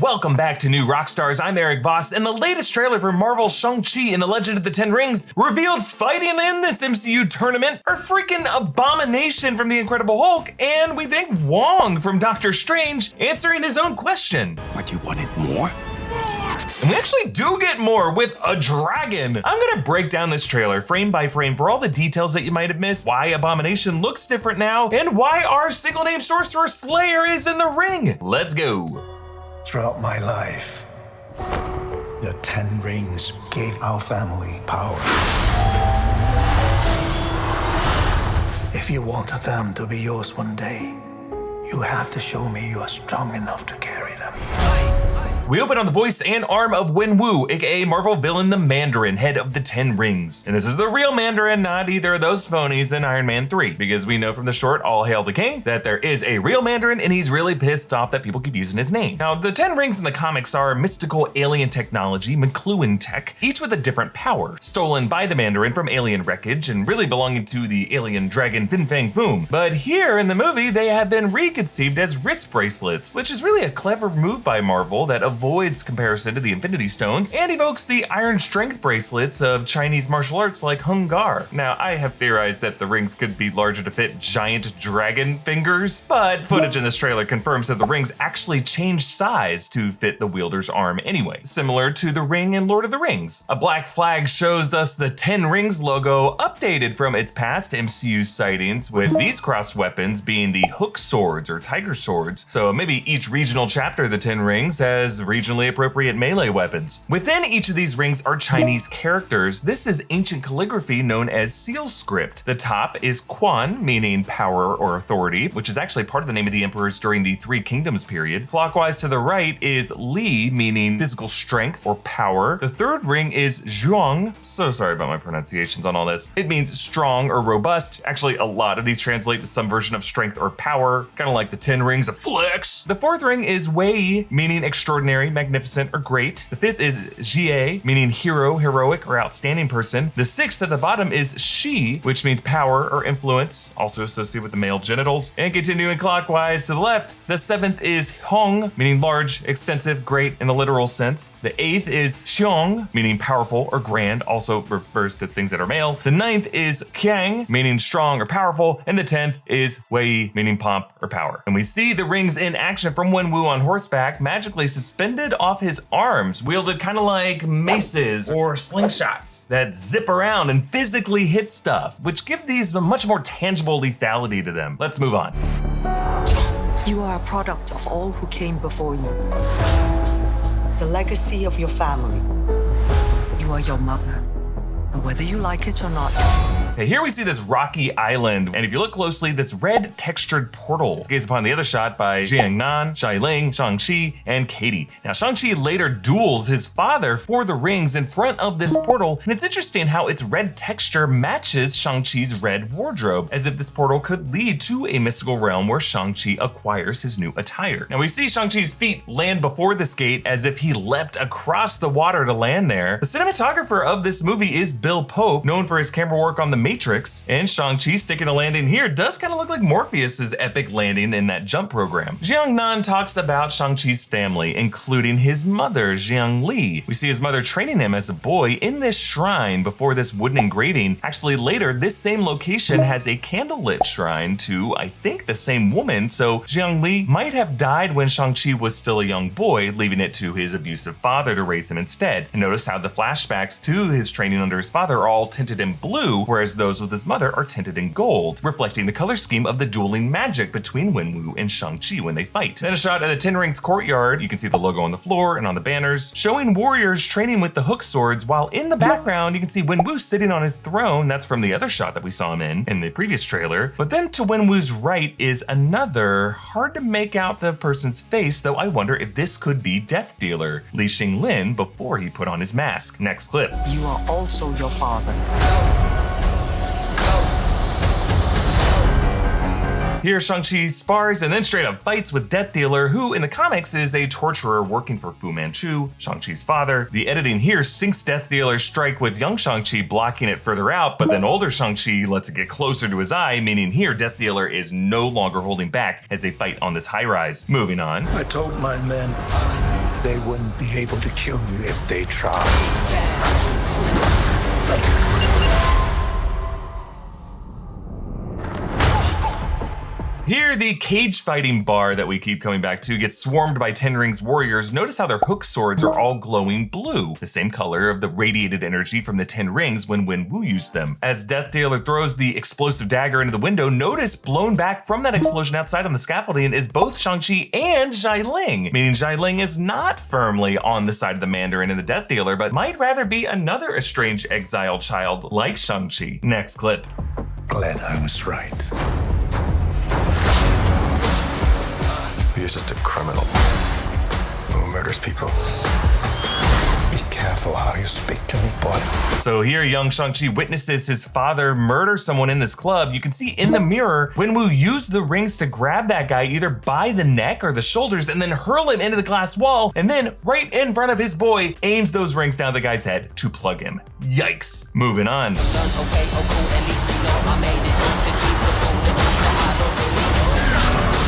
Welcome back to New Rockstars. I'm Erik Voss, and the latest trailer for Marvel's Shang-Chi and the Legend of the Ten Rings revealed fighting in this MCU tournament are freaking Abomination from The Incredible Hulk, and we think Wong from Doctor Strange answering his own question. But you wanted more? And we actually do get more with a dragon. I'm gonna break down this trailer frame by frame for all the details that you might have missed, why Abomination looks different now, and why our single name Sorcerer Slayer is in the ring. Let's go. Throughout my life, the Ten Rings gave our family power. If you want them to be yours one day, you have to show me you are strong enough to carry them. We open on the voice and arm of Wenwu, aka Marvel villain the Mandarin, head of the Ten Rings. And this is the real Mandarin, not either of those phonies in Iron Man 3, because we know from the short All Hail the King that there is a real Mandarin and he's really pissed off that people keep using his name. Now, the Ten Rings in the comics are mystical alien technology, McLuhan tech, each with a different power, stolen by the Mandarin from alien wreckage and really belonging to the alien dragon Fin Fang Foom. But here in the movie, they have been reconceived as wrist bracelets, which is really a clever move by Marvel that avoids comparison to the Infinity Stones and evokes the iron strength bracelets of Chinese martial arts like Hung Gar. Now, I have theorized that the rings could be larger to fit giant dragon fingers, but footage in this trailer confirms that the rings actually change size to fit the wielder's arm anyway, similar to the ring in Lord of the Rings. A black flag shows us the Ten Rings logo updated from its past MCU sightings, with these crossed weapons being the hook swords or tiger swords. So maybe each regional chapter of the Ten Rings has regionally appropriate melee weapons. Within each of these rings are Chinese characters. This is ancient calligraphy known as seal script. The top is Quan, meaning power or authority, which is actually part of the name of the emperors during the Three Kingdoms period. Clockwise to the right is Li, meaning physical strength or power. The third ring is Zhuang. So sorry about my pronunciations on all this. It means strong or robust. Actually, a lot of these translate to some version of strength or power. It's kind of like the Ten Rings of Flex. The fourth ring is Wei, meaning extraordinary, magnificent, or great. The fifth is Jie, meaning hero, heroic, or outstanding person. The sixth at the bottom is Shi, which means power or influence, also associated with the male genitals. And continuing clockwise to the left, the seventh is Hong, meaning large, extensive, great in the literal sense. The eighth is Xiong, meaning powerful or grand, also refers to things that are male. The ninth is Qiang, meaning strong or powerful. And the 10th is Wei, meaning pomp or power. And we see the rings in action from Wenwu on horseback, magically suspended off his arms, wielded kind of like maces or slingshots that zip around and physically hit stuff, which give these a much more tangible lethality to them. Let's move on. You are a product of all who came before you. The legacy of your family. You are your mother. And whether you like it or not. Okay, here we see this rocky island, and if you look closely, this red textured portal. It's gazed upon the other shot by Jiangnan, Xialing, Shang-Chi, and Katie. Now, Shang-Chi later duels his father for the rings in front of this portal, and it's interesting how its red texture matches Shang-Chi's red wardrobe, as if this portal could lead to a mystical realm where Shang-Chi acquires his new attire. Now, we see Shang-Chi's feet land before this gate as if he leapt across the water to land there. The cinematographer of this movie is Bill Pope, known for his camera work on The Matrix, and Shang-Chi sticking a landing here does kind of look like Morpheus's epic landing in that jump program. Jiangnan talks about Shang-Chi's family, including his mother, Jiang Li. We see his mother training him as a boy in this shrine before this wooden engraving. Actually, later, this same location has a candlelit shrine to, I think, the same woman, so Jiang Li might have died when Shang-Chi was still a young boy, leaving it to his abusive father to raise him instead. And notice how the flashbacks to his training under his father are all tinted in blue, whereas those with his mother are tinted in gold, reflecting the color scheme of the dueling magic between Wenwu and Shang-Chi when they fight. Then a shot at the Ten Rings courtyard. You can see the logo on the floor and on the banners, showing warriors training with the hook swords, while in the background you can see Wenwu sitting on his throne. That's from the other shot that we saw him in the previous trailer. But then to Wenwu's right is another, hard to make out the person's face, though I wonder if this could be Death Dealer, Li Xinglin, before he put on his mask. Next clip. You are also your father. Here, Shang-Chi spars and then straight up fights with Death Dealer, who in the comics is a torturer working for Fu Manchu, Shang-Chi's father. The editing here syncs Death Dealer's strike with young Shang-Chi, blocking it further out, but then older Shang-Chi lets it get closer to his eye, meaning here Death Dealer is no longer holding back as they fight on this high rise. Moving on. I told my men They wouldn't be able to kill you if they tried. Here, the cage fighting bar that we keep coming back to gets swarmed by Ten Rings warriors. Notice how their hook swords are all glowing blue, the same color of the radiated energy from the Ten Rings when Wenwu used them. As Death Dealer throws the explosive dagger into the window, notice blown back from that explosion outside on the scaffolding is both Shang-Chi and Xialing, meaning Xialing is not firmly on the side of the Mandarin and the Death Dealer, but might rather be another estranged exiled child like Shang-Chi. Next clip. Glad I was right. He is just a criminal who murders people. Be careful how you speak to me, boy. So here, young Shang-Chi witnesses his father murder someone in this club. You can see in the mirror, Wenwu used the rings to grab that guy either by the neck or the shoulders and then hurl him into the glass wall, and then right in front of his boy, aims those rings down the guy's head to plug him. Yikes. Moving on.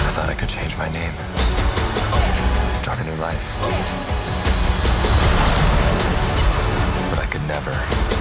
I thought I could change my name, start a new life, but I could never.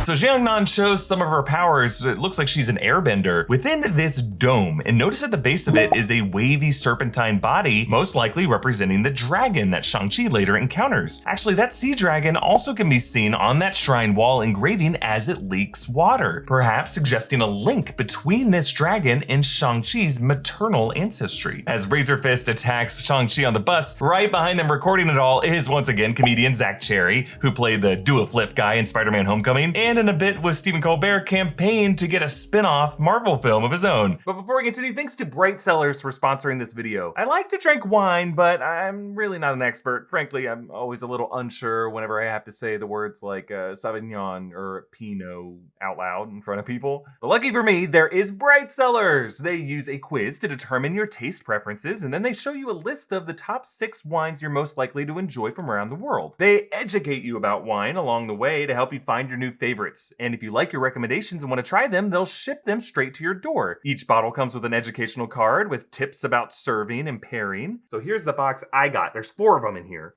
So Xiangnan shows some of her powers. It looks like she's an airbender within this dome. And notice at the base of it is a wavy serpentine body, most likely representing the dragon that Shang-Chi later encounters. Actually, that sea dragon also can be seen on that shrine wall engraving as it leaks water, perhaps suggesting a link between this dragon and Shang-Chi's maternal ancestry. As Razor Fist attacks Shang-Chi on the bus, right behind them recording it all is once again comedian Zach Cherry, who played the do-a-flip guy in Spider-Man Homecoming, and in a bit with Stephen Colbert campaigned to get a spin-off Marvel film of his own. But before we continue, thanks to Bright Cellars for sponsoring this video. I like to drink wine, but I'm really not an expert. Frankly, I'm always a little unsure whenever I have to say the words like Sauvignon or Pinot out loud in front of people. But lucky for me, there is Bright Cellars. They use a quiz to determine your taste preferences, and then they show you a list of the top 6 wines you're most likely to enjoy from around the world. They educate you about wine along the way to help you find your new favorites. And if you like your recommendations and want to try them, they'll ship them straight to your door. Each bottle comes with an educational card with tips about serving and pairing. So here's the box I got. There's 4 of them in here.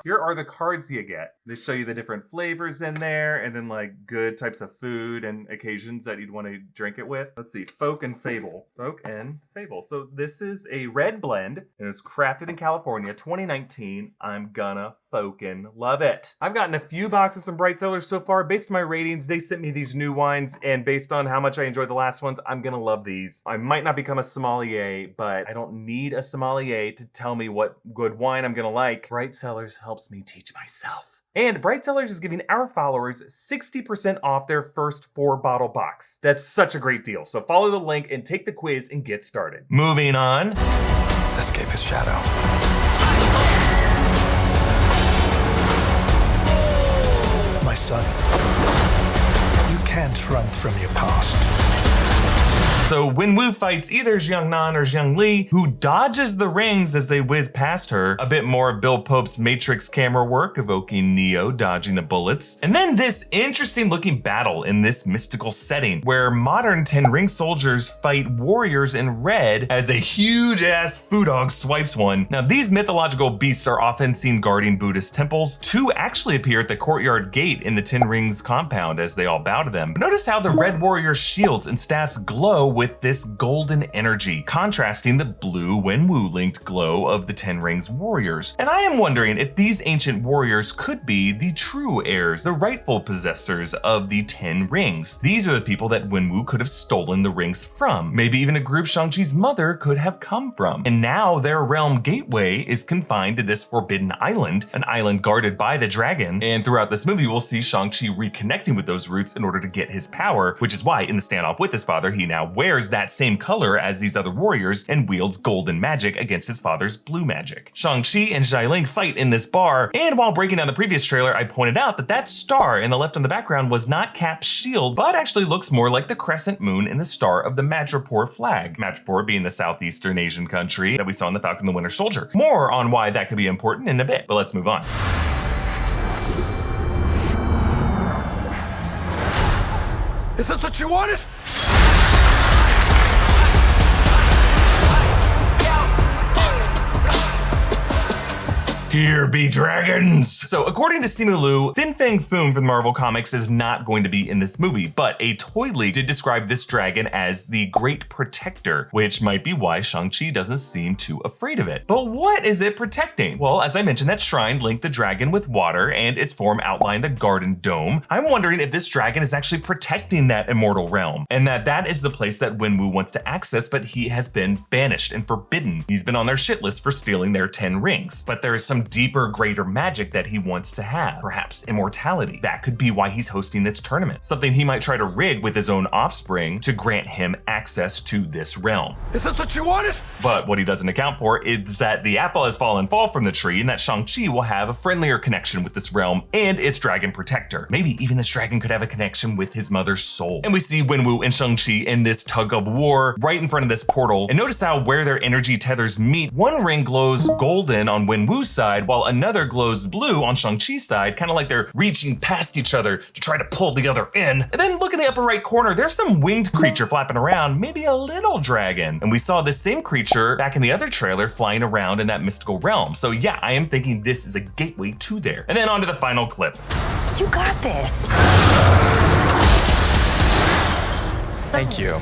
Here are the cards you get. They show you the different flavors in there and then like good types of food and occasions that you'd want to drink it with. Let's see, Folk and Fable. Folk and Fable. So this is a red blend and it's crafted in California, 2019. I'm gonna Fokin' love it. I've gotten a few boxes from Bright Cellars so far. Based on my ratings, they sent me these new wines, and based on how much I enjoyed the last ones, I'm gonna love these. I might not become a sommelier, but I don't need a sommelier to tell me what good wine I'm gonna like. Bright Cellars helps me teach myself. And Bright Cellars is giving our followers 60% off their first 4-bottle box. That's such a great deal. So follow the link and take the quiz and get started. Moving on. Escape his shadow. My son, you can't run from your past. So Wenwu fights either Xiangnan or Xiangli, who dodges the rings as they whiz past her. A bit more of Bill Pope's Matrix camera work, evoking Neo dodging the bullets. And then this interesting looking battle in this mystical setting, where modern Ten Ring soldiers fight warriors in red as a huge ass Fu Dog swipes one. Now these mythological beasts are often seen guarding Buddhist temples. 2 actually appear at the courtyard gate in the Ten Rings compound as they all bow to them. But notice how the red warriors' shields and staffs glow with this golden energy, contrasting the blue Wenwu linked glow of the Ten Rings warriors. And I am wondering if these ancient warriors could be the true heirs, the rightful possessors of the 10 rings. These are the people that Wenwu could have stolen the rings from. Maybe even a group Shang-Chi's mother could have come from. And now their realm gateway is confined to this forbidden island, an island guarded by the dragon. And throughout this movie, we'll see Shang-Chi reconnecting with those roots in order to get his power, which is why in the standoff with his father, he now wears that same color as these other warriors and wields golden magic against his father's blue magic. Shang-Chi and Xialing fight in this bar, and while breaking down the previous trailer, I pointed out that that star in the left on the background was not Cap's shield, but actually looks more like the crescent moon in the star of the Madripoor flag. Madripoor being the Southeastern Asian country that we saw in the Falcon and the Winter Soldier. More on why that could be important in a bit, but let's move on. Is this what you wanted? Here be dragons! So according to Simu Liu, Fin Fang Foom from Marvel Comics is not going to be in this movie, but a toy leak did describe this dragon as the Great Protector, which might be why Shang-Chi doesn't seem too afraid of it. But what is it protecting? Well, as I mentioned, that shrine linked the dragon with water and its form outlined the garden dome. I'm wondering if this dragon is actually protecting that immortal realm, and that is the place that Wenwu wants to access, but he has been banished and forbidden. He's been on their shit list for stealing their 10 rings, but there is some deeper, greater magic that he wants to have, perhaps immortality. That could be why he's hosting this tournament, something he might try to rig with his own offspring to grant him access to this realm. Is this what you wanted? But what he doesn't account for is that the apple has fallen from the tree and that Shang-Chi will have a friendlier connection with this realm and its dragon protector. Maybe even this dragon could have a connection with his mother's soul. And we see Wenwu and Shang-Chi in this tug of war right in front of this portal. And notice how where their energy tethers meet, one ring glows golden on Wenwu's side while another glows blue on Shang-Chi's side, kind of like they're reaching past each other to try to pull the other in. And then look in the upper right corner, there's some winged creature flapping around, maybe a little dragon. And we saw this same creature back in the other trailer flying around in that mystical realm. So yeah, I am thinking this is a gateway to there. And then on to the final clip. You got this. Thank you.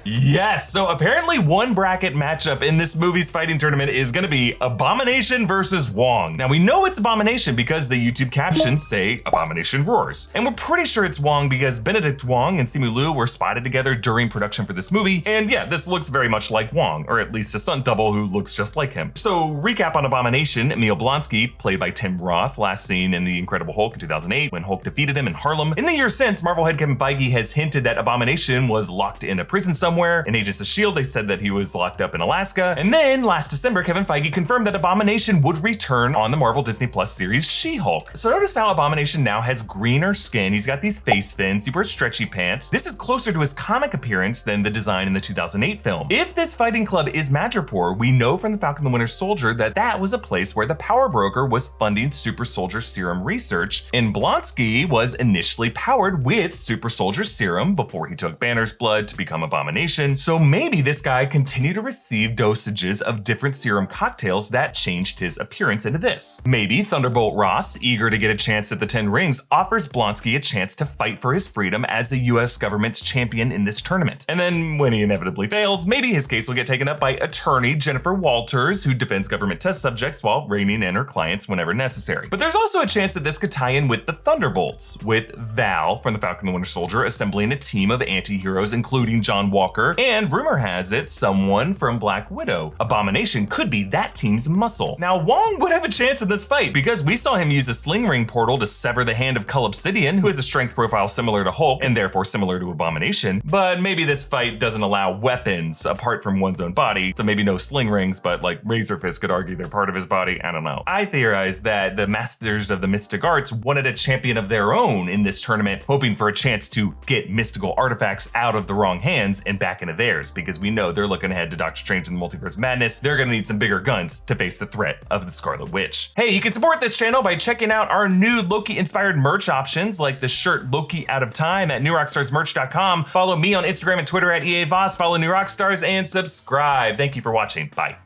Yes, so apparently one bracket matchup in this movie's fighting tournament is gonna be Abomination versus Wong. Now we know it's Abomination because the YouTube captions say Abomination roars. And we're pretty sure it's Wong because Benedict Wong and Simu Liu were spotted together during production for this movie. And yeah, this looks very much like Wong, or at least a stunt double who looks just like him. So recap on Abomination, Emil Blonsky, played by Tim Roth, last seen in The Incredible Hulk in 2008 when Hulk defeated him in Harlem. In the years since, Marvel head Kevin Feige has hinted that Abomination was locked in a prison somewhere. In Agents of S.H.I.E.L.D., they said that he was locked up in Alaska. And then last December, Kevin Feige confirmed that Abomination would return on the Marvel Disney Plus series She-Hulk. So notice how Abomination now has greener skin. He's got these face fins. He wears stretchy pants. This is closer to his comic appearance than the design in the 2008 film. If this fighting club is Madripoor, we know from the Falcon and the Winter Soldier that was a place where the Power Broker was funding Super Soldier Serum research. And Blonsky was initially powered with Super Soldier Serum before he took Banner's blood to become Abomination. So maybe this guy continued to receive dosages of different serum cocktails that changed his appearance into this. Maybe Thunderbolt Ross, eager to get a chance at the 10 rings, offers Blonsky a chance to fight for his freedom as the US government's champion in this tournament. And then when he inevitably fails, maybe his case will get taken up by attorney Jennifer Walters, who defends government test subjects while reining in her clients whenever necessary. But there's also a chance that this could tie in with the Thunderbolts, with Val from the Falcon and the Winter Soldier assembling a team of anti-heroes including John Walker, and rumor has it someone from Black Widow. Abomination could be that team's muscle. Now Wong would have a chance in this fight because we saw him use a sling ring portal to sever the hand of Cull Obsidian, who has a strength profile similar to Hulk and therefore similar to Abomination. But maybe this fight doesn't allow weapons apart from one's own body, so maybe no sling rings, but like Razor Fist could argue they're part of his body. I don't know. I theorize that the Masters of the Mystic Arts wanted a champion of their own in this tournament, hoping for a chance to get mystical artifacts out of the wrong hands and back into theirs, because we know they're looking ahead to Doctor Strange and the Multiverse of Madness. They're gonna need some bigger guns to face the threat of the Scarlet Witch. Hey, you can support this channel by checking out our new Loki-inspired merch options, like the shirt Loki Out of Time at newrockstarsmerch.com. Follow me on Instagram and Twitter at EA Voss. Follow New Rockstars and subscribe. Thank you for watching. Bye.